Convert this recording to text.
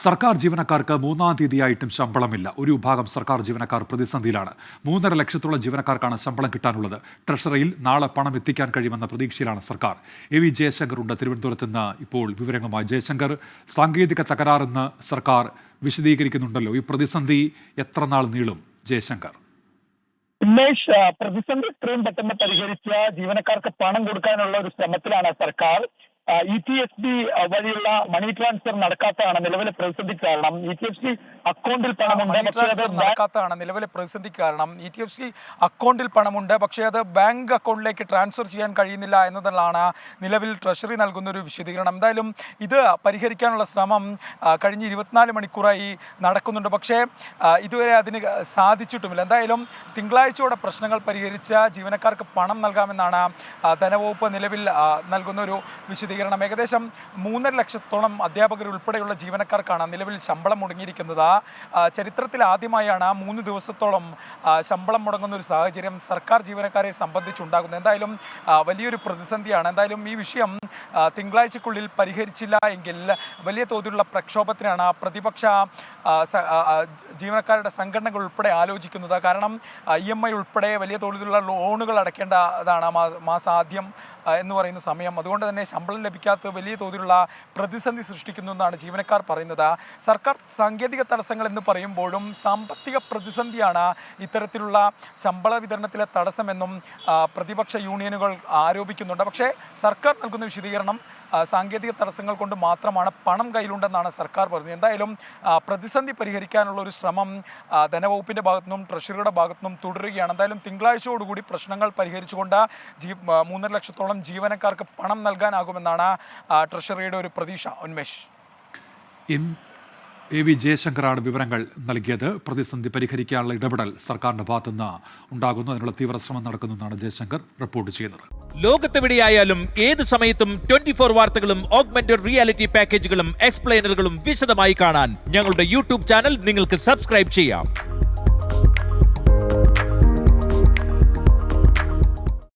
സർക്കാർ ജീവനക്കാർക്ക് മൂന്നാം തീയതിയായിട്ടും ശമ്പളമില്ല. ഒരു വിഭാഗം സർക്കാർ ജീവനക്കാർ പ്രതിസന്ധിയിലാണ്. 3.5 ലക്ഷത്തോളം ജീവനക്കാർക്കാണ് ശമ്പളം കിട്ടാനുള്ളത്. ട്രഷറിയിൽ നാളെ പണം എത്തിക്കാൻ കഴിയുമെന്ന പ്രതീക്ഷയിലാണ് സർക്കാർ. AV ജയശങ്കർ ഉണ്ട് തിരുവനന്തപുരത്ത് നിന്ന് ഇപ്പോൾ വിവരങ്ങളുമായി. ജയശങ്കർ, സാങ്കേതിക തകരാറെന്ന് സർക്കാർ വിശദീകരിക്കുന്നുണ്ടല്ലോ. ഈ പ്രതിസന്ധി എത്ര നാൾ നീളും? ജയശങ്കർ. ഉമേഷ്, പ്രതിസന്ധി എത്രയും പെട്ടെന്ന് പരിഹരിച്ച് ജീവനക്കാർക്ക് പണം കൊടുക്കാനുള്ള ഒരു ശ്രമത്തിലാണ് സർക്കാർ. ETFD വഴിയുള്ള മണി ട്രാൻസ്ഫർ നടക്കാത്തതാണ് നിലവിലെ പ്രതിസന്ധി കാരണം. ETFD അക്കൗണ്ടിൽ പണമുണ്ട്, പക്ഷേ അത് ബാങ്ക് അക്കൗണ്ടിലേക്ക് ട്രാൻസ്ഫർ ചെയ്യാൻ കഴിയുന്നില്ല എന്നതാണ് നിലവിൽ ട്രഷറി നൽകുന്ന ഒരു വിശദീകരണം. എന്തായാലും ഇത് പരിഹരിക്കാനുള്ള ശ്രമം കഴിഞ്ഞ 24 മണിക്കൂറായി നടക്കുന്നുണ്ട്, പക്ഷേ ഇതുവരെ അതിന് സാധിച്ചിട്ടുമില്ല. എന്തായാലും തിങ്കളാഴ്ചയോടെ പ്രശ്നങ്ങൾ പരിഹരിച്ച് ജീവനക്കാർക്ക് പണം നൽകാമെന്നാണ് ധനവകുപ്പ് നിലവിൽ നൽകുന്ന ഒരു വിശദീകരണം. ഏകദേശം 3.5 ലക്ഷത്തോളം അധ്യാപകർ ഉൾപ്പെടെയുള്ള ജീവനക്കാർക്കാണ് നിലവിൽ ശമ്പളം മുടങ്ങിയിരിക്കുന്നത്. ചരിത്രത്തിൽ ആദ്യമായാണ് 3 ദിവസത്തോളം ശമ്പളം മുടങ്ങുന്ന ഒരു സാഹചര്യം സർക്കാർ ജീവനക്കാരെ സംബന്ധിച്ചുണ്ടാകുന്നത്. എന്തായാലും വലിയൊരു പ്രതിസന്ധിയാണ്. എന്തായാലും ഈ വിഷയം തിങ്കളാഴ്ചക്കുള്ളിൽ പരിഹരിച്ചില്ല എങ്കിൽ വലിയ തോതിലുള്ള പ്രക്ഷോഭത്തിനാണ് പ്രതിപക്ഷ ജീവനക്കാരുടെ സംഘടനകൾ ഉൾപ്പെടെ ആലോചിക്കുന്നത്. കാരണം EMI ഉൾപ്പെടെ വലിയ തോതിലുള്ള ലോണുകൾ അടയ്ക്കേണ്ടതാണ് മാസാദ്യം എന്ന് പറയുന്ന സമയം. അതുകൊണ്ട് തന്നെ ശമ്പളം ലഭിക്കാത്ത വലിയ തോതിലുള്ള പ്രതിസന്ധി സൃഷ്ടിക്കുന്നു എന്നാണ് ജീവനക്കാർ പറയുന്നത്. സർക്കാർ സാങ്കേതിക തടസ്സങ്ങൾ എന്ന് പറയുമ്പോഴും സാമ്പത്തിക പ്രതിസന്ധിയാണ് ഇത്തരത്തിലുള്ള ശമ്പള വിതരണത്തിലെ തടസ്സമെന്നും പ്രതിപക്ഷ യൂണിയനുകൾ ആരോപിക്കുന്നുണ്ട്. പക്ഷേ സർക്കാർ നൽകുന്ന വിശദീകരണം സാങ്കേതിക തടസ്സങ്ങൾ കൊണ്ട് മാത്രമാണ്, പണം കയ്യിലുണ്ടെന്നാണ് സർക്കാർ പറയുന്നത്. എന്തായാലും പ്രതിസന്ധി പരിഹരിക്കാനുള്ള ഒരു ശ്രമം ധനവകുപ്പിൻ്റെ ഭാഗത്തുനിന്നും ട്രഷറിയുടെ ഭാഗത്തുനിന്നും തുടരുകയാണ്. എന്തായാലും തിങ്കളാഴ്ചയോടുകൂടി പ്രശ്നങ്ങൾ പരിഹരിച്ചുകൊണ്ട് 3.5 ലക്ഷത്തോളം ജീവനക്കാർക്ക് പണം നൽകാനാകുമെന്നാണ് ട്രഷറിയുടെ ഒരു പ്രതീക്ഷ. ഉന്മേഷ്. AV ജയശങ്കറാണ് വിവരങ്ങൾ നൽകിയത്. പ്രതിസന്ധി പരിഹരിക്കാനുള്ള ഇടപെടൽ സർക്കാരിന്റെ ഭാഗത്തുനിന്ന് ഉണ്ടാകുന്നു, അതിനുള്ള തീവ്ര ശ്രമം നടക്കുന്നെന്നാണ് ജയശങ്കർ റിപ്പോർട്ട് ചെയ്യുന്നത്. ലോകത്തെവിടെയായാലും ഏത് സമയത്തും 24 വാർത്തകളും ഓഗ്മെന്റഡ് റിയാലിറ്റി പാക്കേജുകളും എക്സ്പ്ലെയിനറുകളും വിശദമായി കാണാൻ ഞങ്ങളുടെ YouTube ചാനൽ നിങ്ങൾക്ക് സബ്സ്ക്രൈബ് ചെയ്യാം.